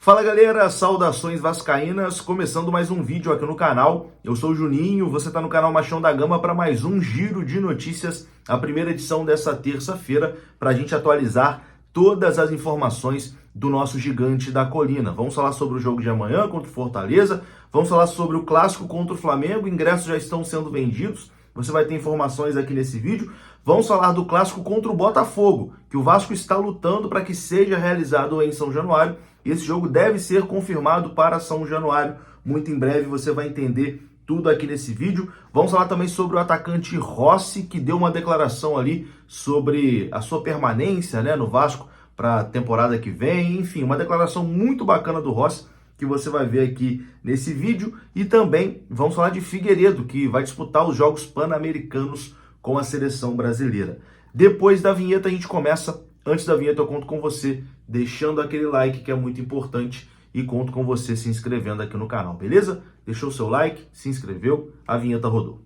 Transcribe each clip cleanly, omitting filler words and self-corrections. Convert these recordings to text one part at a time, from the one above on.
Fala galera, saudações vascaínas, começando mais um vídeo aqui no canal. Eu sou o Juninho, você está no canal Machão da Gama para mais um giro de notícias, a primeira edição dessa terça-feira, para a gente atualizar todas as informações do nosso gigante da colina. Vamos falar sobre o jogo de amanhã contra o Fortaleza, vamos falar sobre o clássico contra o Flamengo, ingressos já estão sendo vendidos, você vai ter informações aqui nesse vídeo. Vamos falar do clássico contra o Botafogo, que o Vasco está lutando para que seja realizado em São Januário. Esse jogo deve ser confirmado para São Januário. Muito em breve você vai entender tudo aqui nesse vídeo. Vamos falar também sobre o atacante Rossi, que deu uma declaração ali sobre a sua permanência, no Vasco para a temporada que vem. Enfim, uma declaração muito bacana do Rossi, que você vai ver aqui nesse vídeo. E também vamos falar de Figueiredo, que vai disputar os Jogos Pan-Americanos com a seleção brasileira. Depois da vinheta a gente começa. Antes da vinheta eu conto com você deixando aquele like, que é muito importante, e conto com você se inscrevendo aqui no canal, beleza? Deixou o seu like, se inscreveu, a vinheta rodou.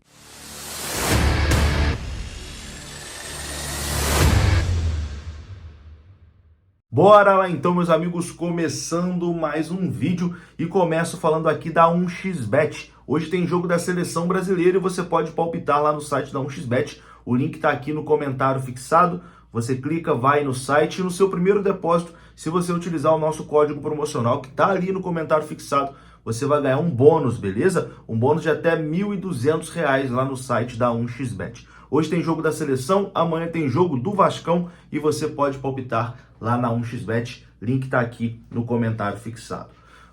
Bora lá então, meus amigos, começando mais um vídeo e começo falando aqui da 1xBet. Hoje tem jogo da seleção brasileira e você pode palpitar lá no site da 1xBet. O link está aqui no comentário fixado. Você clica, vai no site e no seu primeiro depósito, se você utilizar o nosso código promocional que está ali no comentário fixado, você vai ganhar um bônus, beleza? Um bônus de até R$ 1.200 lá no site da 1xBet. Hoje tem jogo da seleção, amanhã tem jogo do Vascão e você pode palpitar lá na 1xBet. Link está aqui no comentário fixado.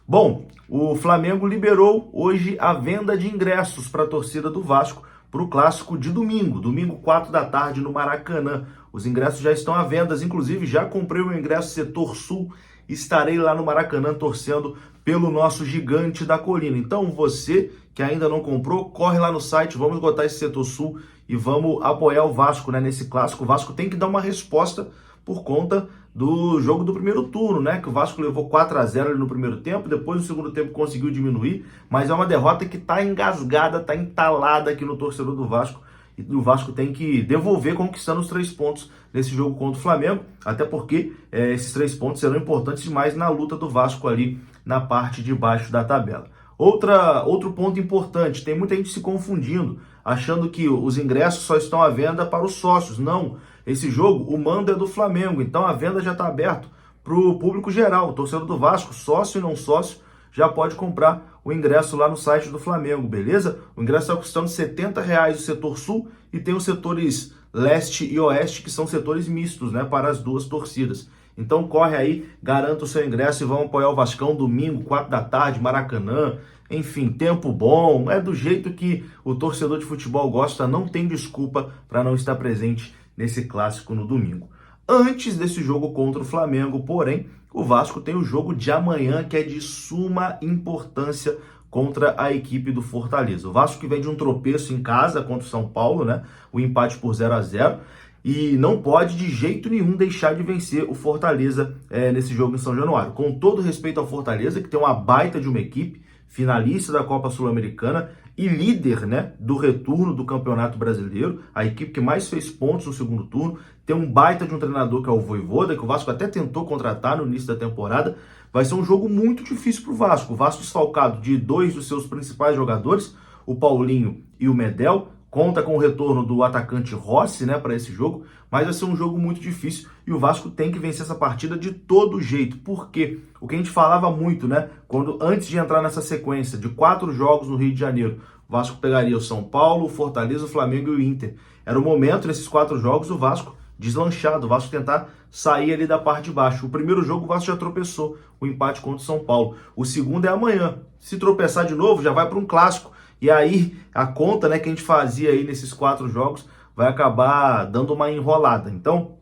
Bom, o Flamengo liberou hoje a venda de ingressos para a torcida do Vasco para o clássico de domingo 4 da tarde no Maracanã. Os ingressos já estão à venda, inclusive já comprei o ingresso setor sul, estarei lá no Maracanã torcendo pelo nosso gigante da colina. Então você que ainda não comprou, corre lá no site, vamos esgotar esse setor sul e vamos apoiar o Vasco, nesse clássico. O Vasco tem que dar uma resposta por conta do jogo do primeiro turno, que o Vasco levou 4-0 ali no primeiro tempo, depois no segundo tempo conseguiu diminuir, mas é uma derrota que está engasgada, está entalada aqui no torcedor do Vasco, e o Vasco tem que devolver conquistando os 3 pontos nesse jogo contra o Flamengo, até porque esses 3 pontos serão importantes demais na luta do Vasco ali na parte de baixo da tabela. Outro ponto importante, tem muita gente se confundindo, achando que os ingressos só estão à venda para os sócios. Não, esse jogo, o mando é do Flamengo, então a venda já está aberta para o público geral, o torcedor do Vasco, sócio e não sócio, já pode comprar o ingresso lá no site do Flamengo, beleza? O ingresso está custando R$ 70 o setor sul e tem os setores leste e oeste, que são setores mistos, para as duas torcidas. Então corre aí, garanta o seu ingresso e vamos apoiar o Vascão domingo, 4 da tarde, Maracanã. Enfim, tempo bom, é do jeito que o torcedor de futebol gosta, não tem desculpa para não estar presente nesse clássico no domingo. Antes desse jogo contra o Flamengo, porém, o Vasco tem o jogo de amanhã, que é de suma importância contra a equipe do Fortaleza. O Vasco que vem de um tropeço em casa contra o São Paulo, o empate por 0-0, e não pode de jeito nenhum deixar de vencer o Fortaleza nesse jogo em São Januário. Com todo respeito ao Fortaleza, que tem uma baita de uma equipe, finalista da Copa Sul-Americana e líder do retorno do Campeonato Brasileiro, a equipe que mais fez pontos no segundo turno, tem um baita de um treinador que é o Vojvoda, que o Vasco até tentou contratar no início da temporada. Vai ser um jogo muito difícil para o Vasco. O Vasco desfalcado de 2 dos seus principais jogadores, o Paulinho e o Medel, conta com o retorno do atacante Rossi, para esse jogo, mas vai ser um jogo muito difícil e o Vasco tem que vencer essa partida de todo jeito. Por quê? O que a gente falava muito, quando antes de entrar nessa sequência de 4 jogos no Rio de Janeiro, o Vasco pegaria o São Paulo, o Fortaleza, o Flamengo e o Inter. Era o momento, nesses 4 jogos, o Vasco deslanchado, o Vasco tentar sair ali da parte de baixo. O primeiro jogo o Vasco já tropeçou, o empate contra o São Paulo. O segundo é amanhã. Se tropeçar de novo, já vai para um clássico. E aí, a conta que a gente fazia aí nesses 4 jogos vai acabar dando uma enrolada. Então,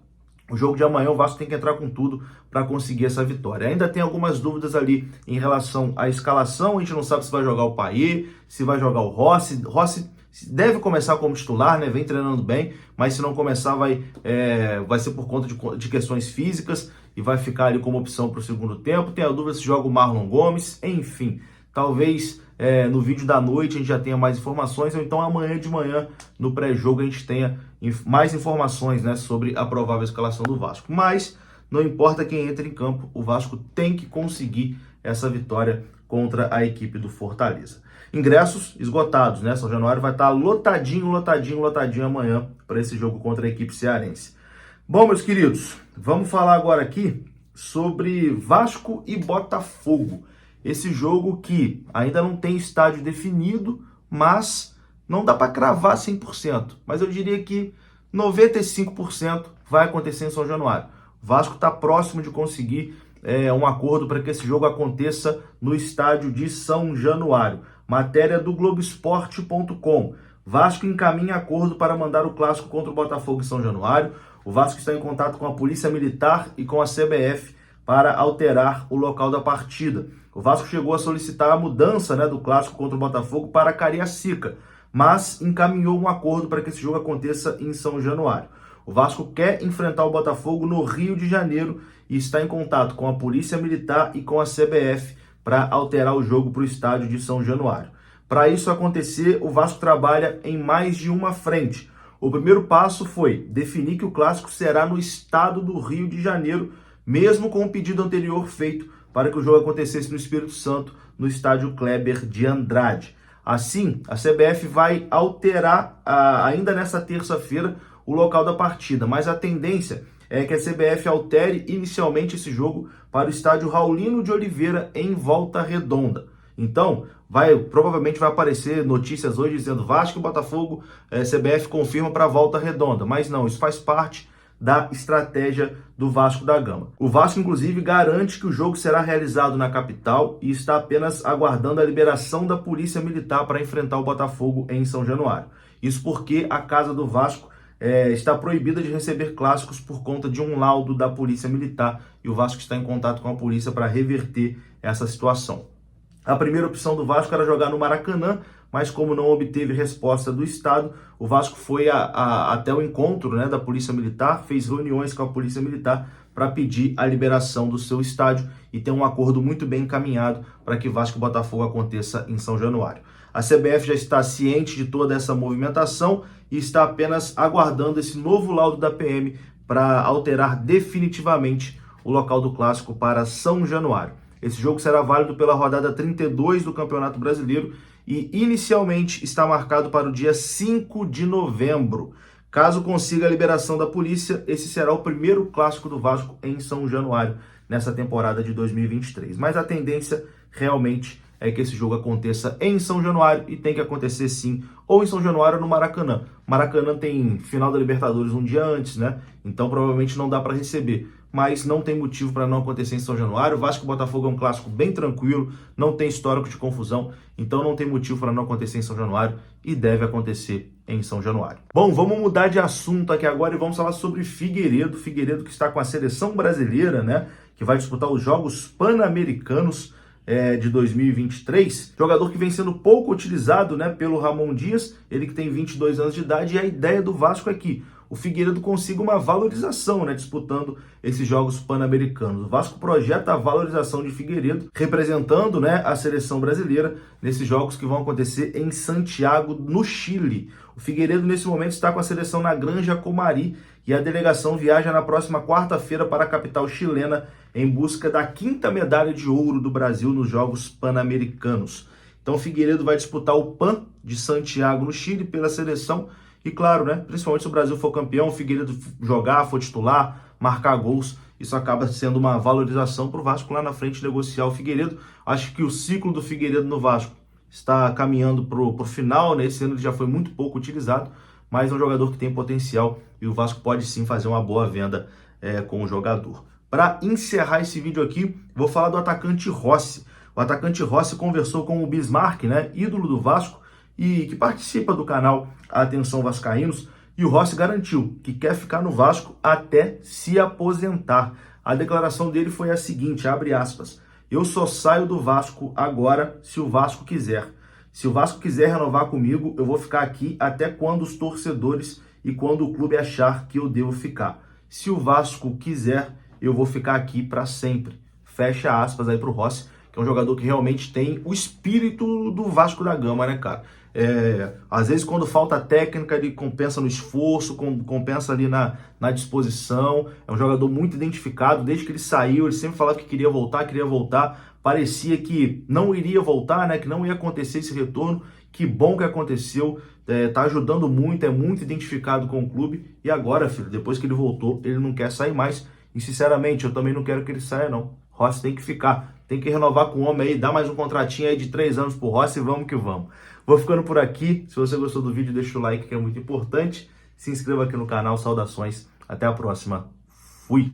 o jogo de amanhã, o Vasco tem que entrar com tudo para conseguir essa vitória. Ainda tem algumas dúvidas ali em relação à escalação. A gente não sabe se vai jogar o Payet, se vai jogar o Rossi. Rossi deve começar como titular, vem treinando bem, mas se não começar vai ser por conta de questões físicas e vai ficar ali como opção para o segundo tempo. Tem a dúvida se joga o Marlon Gomes, enfim. Talvez no vídeo da noite a gente já tenha mais informações, ou então amanhã de manhã, no pré-jogo, a gente tenha mais informações sobre a provável escalação do Vasco. Mas não importa quem entra em campo, o Vasco tem que conseguir essa vitória contra a equipe do Fortaleza. Ingressos esgotados, né? São Januário vai estar lotadinho amanhã para esse jogo contra a equipe cearense. Bom, meus queridos, vamos falar agora aqui sobre Vasco e Botafogo. Esse jogo que ainda não tem estádio definido, mas não dá para cravar 100%. Mas eu diria que 95% vai acontecer em São Januário. O Vasco está próximo de conseguir um acordo para que esse jogo aconteça no estádio de São Januário. Matéria do Globoesporte.com. Vasco encaminha acordo para mandar o clássico contra o Botafogo em São Januário. O Vasco está em contato com a Polícia Militar e com a CBF para alterar o local da partida. O Vasco chegou a solicitar a mudança, do clássico contra o Botafogo para Cariacica, mas encaminhou um acordo para que esse jogo aconteça em São Januário. O Vasco quer enfrentar o Botafogo no Rio de Janeiro e está em contato com a Polícia Militar e com a CBF para alterar o jogo para o estádio de São Januário. Para isso acontecer, o Vasco trabalha em mais de uma frente. O primeiro passo foi definir que o clássico será no estado do Rio de Janeiro, mesmo com o pedido anterior feito para que o jogo acontecesse no Espírito Santo, no estádio Kleber de Andrade. Assim, a CBF vai alterar ainda nessa terça-feira o local da partida, mas a tendência é que a CBF altere inicialmente esse jogo para o estádio Raulino de Oliveira, em Volta Redonda. Então, provavelmente vai aparecer notícias hoje dizendo Vasco e Botafogo, CBF confirma para Volta Redonda, mas não, isso faz parte da estratégia do Vasco da Gama. O Vasco, inclusive, garante que o jogo será realizado na capital e está apenas aguardando a liberação da Polícia Militar para enfrentar o Botafogo em São Januário. Isso porque a casa do Vasco está proibida de receber clássicos por conta de um laudo da Polícia Militar e o Vasco está em contato com a polícia para reverter essa situação. A primeira opção do Vasco era jogar no Maracanã, mas como não obteve resposta do Estado, o Vasco foi até o encontro da Polícia Militar, fez reuniões com a Polícia Militar para pedir a liberação do seu estádio e tem um acordo muito bem encaminhado para que Vasco e Botafogo aconteça em São Januário. A CBF já está ciente de toda essa movimentação e está apenas aguardando esse novo laudo da PM para alterar definitivamente o local do clássico para São Januário. Esse jogo será válido pela rodada 32 do Campeonato Brasileiro e inicialmente está marcado para o dia 5 de novembro. Caso consiga a liberação da polícia, esse será o primeiro clássico do Vasco em São Januário nessa temporada de 2023. Mas a tendência realmente é que esse jogo aconteça em São Januário e tem que acontecer sim, ou em São Januário ou no Maracanã. Maracanã tem final da Libertadores um dia antes, Então provavelmente não dá para receber. Mas não tem motivo para não acontecer em São Januário. O Vasco e Botafogo é um clássico bem tranquilo, não tem histórico de confusão, então não tem motivo para não acontecer em São Januário e deve acontecer em São Januário. Bom, vamos mudar de assunto aqui agora e vamos falar sobre Figueiredo. Figueiredo que está com a seleção brasileira, que vai disputar os Jogos Pan-Americanos de 2023, jogador que vem sendo pouco utilizado pelo Ramon Dias, ele que tem 22 anos de idade, e a ideia do Vasco é que o Figueiredo consiga uma valorização, disputando esses Jogos Pan-Americanos. O Vasco projeta a valorização de Figueiredo, representando a seleção brasileira nesses jogos que vão acontecer em Santiago, no Chile. O Figueiredo, nesse momento, está com a seleção na Granja Comari e a delegação viaja na próxima quarta-feira para a capital chilena em busca da 5ª medalha de ouro do Brasil nos Jogos Pan-Americanos. Então, o Figueiredo vai disputar o Pan de Santiago, no Chile, pela seleção. E claro, principalmente se o Brasil for campeão, o Figueiredo jogar, for titular, marcar gols, isso acaba sendo uma valorização para o Vasco lá na frente negociar o Figueiredo. Acho que o ciclo do Figueiredo no Vasco está caminhando para o final, Esse ano ele já foi muito pouco utilizado, mas é um jogador que tem potencial e o Vasco pode sim fazer uma boa venda com o jogador. Para encerrar esse vídeo aqui, vou falar do atacante Rossi. O atacante Rossi conversou com o Bismarck, ídolo do Vasco, e que participa do canal Atenção Vascaínos, e o Rossi garantiu que quer ficar no Vasco até se aposentar. A declaração dele foi a seguinte, abre aspas, eu só saio do Vasco agora se o Vasco quiser. Se o Vasco quiser renovar comigo, eu vou ficar aqui até quando os torcedores e quando o clube achar que eu devo ficar. Se o Vasco quiser, eu vou ficar aqui para sempre. Fecha aspas aí pro Rossi, que é um jogador que realmente tem o espírito do Vasco da Gama, cara? Às vezes quando falta técnica, ele compensa no esforço, compensa ali na disposição. É um jogador muito identificado, desde que ele saiu, ele sempre falava que queria voltar, parecia que não iria voltar, né? Que não ia acontecer esse retorno. Que bom que aconteceu, tá ajudando muito, é muito identificado com o clube. E agora, filho, depois que ele voltou, ele não quer sair mais. E sinceramente, eu também não quero que ele saia, não. Rossi tem que ficar, tem que renovar com o homem aí, dá mais um contratinho aí de 3 anos pro Rossi e vamos que vamos. Vou ficando por aqui. Se você gostou do vídeo, deixa o like que é muito importante. Se inscreva aqui no canal. Saudações. Até a próxima.